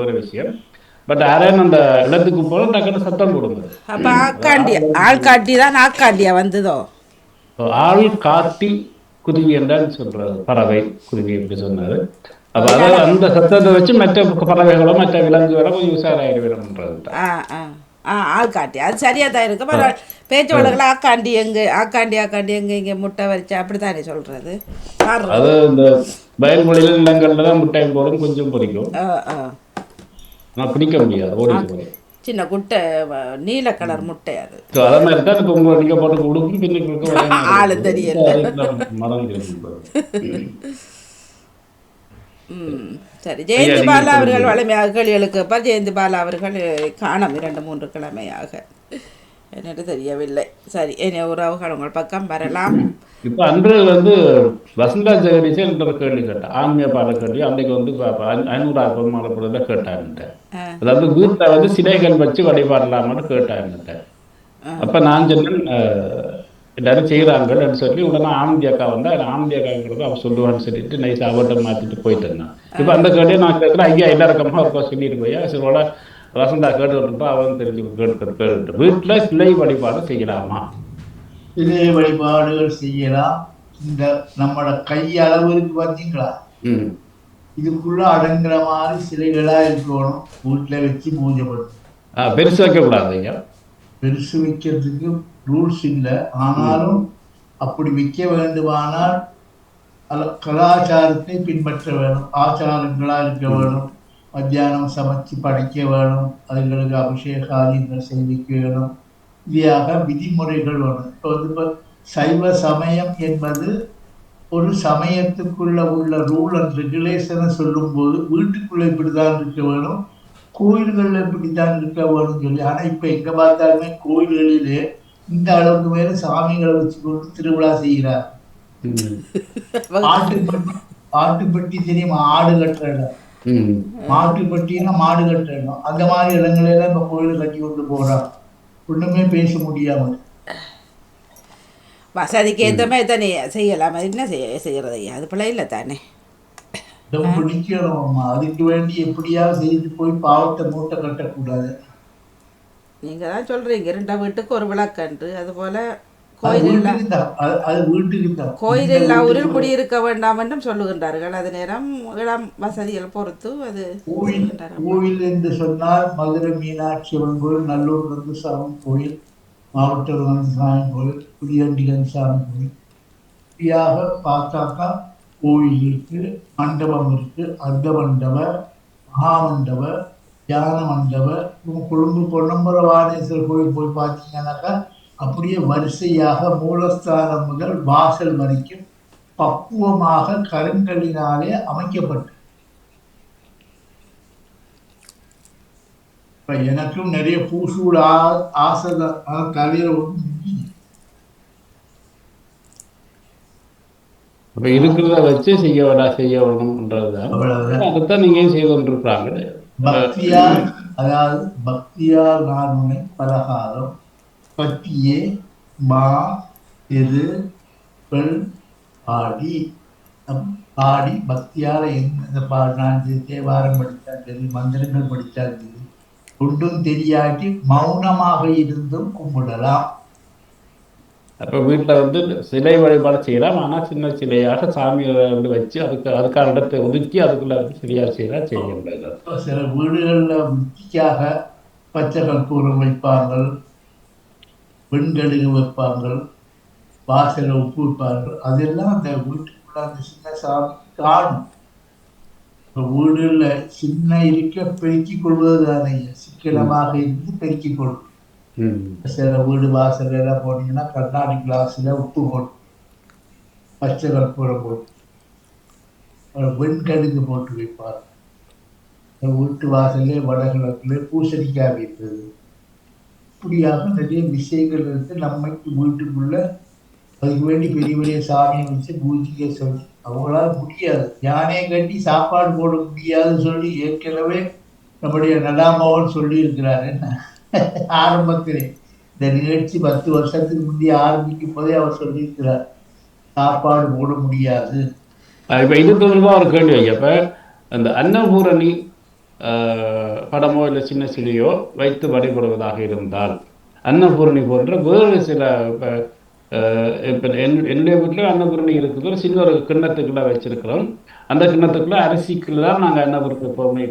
வேறு விஷயம். பட் யாரையும் அந்த இடத்துக்கு போல டக்குன்னு சத்தம் போடுங்க. அப்போ ஆக்காண்டி ஆள் காட்டி தான் ஆக்காண்டியா வந்ததோ. ஆள் காட்டி குருவி என்றால் சொல்றது பறவை குருவி எப்படி சொன்னாரு. அப்ப அதை இல்லாட அந்த சத்தத்தை வச்சு மற்ற பறவைகளும் மற்ற விலங்குகளும் கொஞ்சம் உஷாராயிடுவிடம்ன்றது தான். ஆ ஆ ஆள் காட்டி அது சரியாக தான் இருக்கு. பரவாயில்ல. பேச்சு வழக்கில் ஆக்காண்டி எங்கே ஆக்காண்டி ஆக்காண்டி எங்கே இங்கே முட்டை வச்சு அப்படி தானே சொல்கிறது. அது இந்த வயல்வெளியில நிலங்கள்ல தான் முட்டை போடும் கொஞ்சம் பொரிக்கும். ஆ ஆ ஆனால் பிடிக்க முடியாது, ஓடிட்டு போய். சின்ன குட்டை நீல கலர் முட்டை அது. ஸோ அதே மாதிரி தான் இப்போ உங்களை நீங்கள் போட்டு உடுக்கும் பின்னுக்கு ஒரே மாதிரி ஆள் இருக்கும். தெரியல. மரம் இருக்கிறது. ம் சரி. ஜெயந்தி பாலா அவர்கள் வலிமையாக கேள்விகளுக்கு அப்போ ஜெயந்தி பாலா அவர்கள் காணும் 2-3 கிழமையாக என்னட்டு தெரியவில்லை. சரி, இனி உறவுகள் உங்கள் பக்கம் வரலாம். இப்போ அன்று வசந்தா ஜெகதீஷ் என்ற கேள்வி கேட்டேன், ஆன்மீக பாட கேள்வி. அன்றைக்கு 500 மாலை பொழுதுல கேட்டான்ட்டேன். அதாவது வீட்டில் சிலைகள் வச்சு வழிபாடலாம்னு கேட்டான்ட்டேன். அப்போ நான் சொன்னேன் எல்லாரும் செய்கிறாங்கன்னு சொல்லி உடனே ஆனந்தி அக்கா ஆனந்தி அக்காங்கிறது அவள் சொல்லுவான்னு சொல்லிட்டு நைஸ் அவர்கிட்ட மாற்றிட்டு போயிட்டு இருந்தான். இப்போ அந்த கேள்வியை நான் கேட்குறேன், ஐயா எல்லாருக்கமாக இருக்கா சொல்லிட்டு போய் சிலோட வசந்தா கேட்டு அவன் தெரிஞ்சு கேட்டு வீட்டில் சிலை வழிபாடு செய்யலாமா? சிலை வழிபாடுகள் செய்யலாம். இந்த நம்மளோட கையளவு இருக்கு பார்த்தீங்களா, இதுக்குள்ள அடங்குற மாதிரி சிலைகளா இருக்கணும். வீட்டில் வச்சு பூஜை பண்ணணும். பெருசு வைக்கக்கூடாது ஐயா. பெருசு வைக்கிறதுக்கு ரூல்ஸ் இல்லை. ஆனாலும் அப்படி வைக்க வேண்டுமானால் கலாச்சாரத்தை பின்பற்ற வேணும். ஆச்சாரங்களா இருக்க வேணும். மத்தியானம் சமைச்சு படைக்க வேணும். அதுங்களுக்கு அபிஷேக ஆதிகள் செய்விக்க வேணும். இதையாக விதிமுறைகள் வேணும். இப்போ சைவ சமயம் என்பது ஒரு சமயத்துக்குள்ள உள்ள ரூல் அண்ட் ரெகுலேஷனை சொல்லும்போது வீட்டுக்குள்ள இப்படிதான் இருக்க வேணும், கோயில்கள்ல இப்படித்தான் இருக்க வேணும்னு சொல்லி. ஆனா இப்ப எங்க பார்த்தாலுமே கோயில்களிலே இந்த அளவுக்கு மேல சாமிகளை வச்சு கொண்டு திருவிழா செய்கிறார். ஆட்டுப்பட்டி தெரியுமா, ஆடு கட்டுற இடம். மாட்டுப்பட்டினா மாடு கட்டுற இடம். அந்த மாதிரி இடங்களெல்லாம் இப்ப கோயில் கட்டி கொண்டு போறான். ஒண்ணுமே பேச முடியாம. வசதிக்கு ஏற்ற மாதிரி தானே செய்யலாம். என்ன செய்யறது ஐயா, அது பிள்ளை இல்லை தானே. பிடிக்கணும். அதுக்கு வேண்டி எப்படியாவது செய்து போய் பாவத்தை மூட்டை கட்டக்கூடாது. நீங்க தான் சொல்றீங்க 2 வீட்டுக்கு ஒரு விளக்கன்று. அது போல கோயில் எல்லா ஊரில் குடியிருக்க வேண்டாம் என்றும் சொல்லுகின்றார்கள். அது நேரம் இடம் வசதிகள் பொறுத்து அது கோயில் என்று சொன்னால் மதுரை மீனாட்சி அம்மன் கோயில், நல்லூர் கந்தசாமி கோயில், மாவட்ட கந்தசாமி கோயில், புதியண்டி கந்தசாமி கோயில். இப்படியாக பார்த்தாக்கா கோயில் இருக்கு, மண்டபம் இருக்கு. அர்த்த மண்டப, மகாமண்டப, தியான மண்டப. கொழும்பு பொன்னம்பல வாணேஸ்வரர் கோயில் போய் பார்த்தீங்கன்னாக்கா அப்படியே வரிசையாக மூலஸ்தானம் முதல் வாசல் வரைக்கும் பக்குவமாக கருங்கலினாலே அமைக்கப்பட்டு. எனக்கும் நிறைய பூசூட ஆசை தலையில இருக்கிறத வச்சு செய்யணும்ன்றதுதான். அதைத்தான் நீங்க செய்து கொண்டிருக்கிறாங்க. பக்தியால், அதாவது பக்தியால் நான்முனை பலகாரம் பட்டியே மா எது பெண் பாடி பாடி பக்தியால எந்த பாடினாலும் சரி, தேவாரம் படித்தாலும் சரி, மந்திரங்கள் படித்தாலும் சரி, ஒன்றும் தெரியாட்டி மௌனமாக இருந்தும் கும்பிடலாம். அப்போ வீட்டில் சிலை வழிபாடு செய்யலாம். ஆனால் சின்ன சிலையாக சாமியை வச்சு அதுக்கான இடத்தை ஒதுக்கி அதுக்குள்ள சிலையாக செய்ய முடியாது. சில வீடுகளில் வித்திக்காக பச்சை கற்பூரம் வைப்பார்கள், பெண்களுக்கு வைப்பார்கள், வாசல உப்பு வைப்பார்கள். அதெல்லாம் அந்த வீட்டுக்குள்ள அந்த சின்ன சாமி காணும். இப்போ வீடுல சின்ன இருக்க பெருக்கிக் கொள்வது தானே, சிக்கனமாக இருந்து பெருக்கிக் கொள்வது. சில வீடு வாசல் எல்லாம் போனீங்கன்னா கண்ணாடி கிளாஸ்ல உப்பு போட்டு, பச்சை கற்பூரம் போட்டு, வெண்கடுகு போட்டு வைப்பார். வீட்டு வாசல்லே வடகிழக்குல பூசணிக்காய் வைப்பது. இப்படியாக நிறைய விஷயங்கள் இருக்கு. நம்மைக்கு வீட்டுக்குள்ள அதுக்கு வேண்டி பெரிய பெரிய சாமியை வச்சு பூஜையை சொல்லி அவங்களால முடியாது. யானையை கட்டி சாப்பாடு போட முடியாதுன்னு சொல்லி ஏற்கனவே நம்முடைய நடாமோகன் சொல்லி இருக்கிறாரு ஆரம்பத்திலே. இந்த நிகழ்ச்சி 10 வருஷத்துக்கு முந்தைய ஆரம்பிக்கும் போதே அவர் சொல்லியிருக்கிறார், சாப்பாடு போட முடியாது. இப்போ இது தொடர்பாக ஒரு கேள்வி. அப்போ அந்த அன்னபூரணி படமோ இல்லை சின்ன சிலையோ வைத்து வழிபடுவதாக இருந்தால், அன்னபூரணி போன்ற வேறு சில இப்போ என்னுடைய வீட்டில் அன்னபூரணி இருக்குது. ஒரு சின்ன ஒரு கிண்ணத்துக்குள்ளே வச்சிருக்கிறோம். அந்த கிண்ணத்துக்குள்ளே அரிசிக்குள்ள தான் நாங்கள் அன்னபூரணி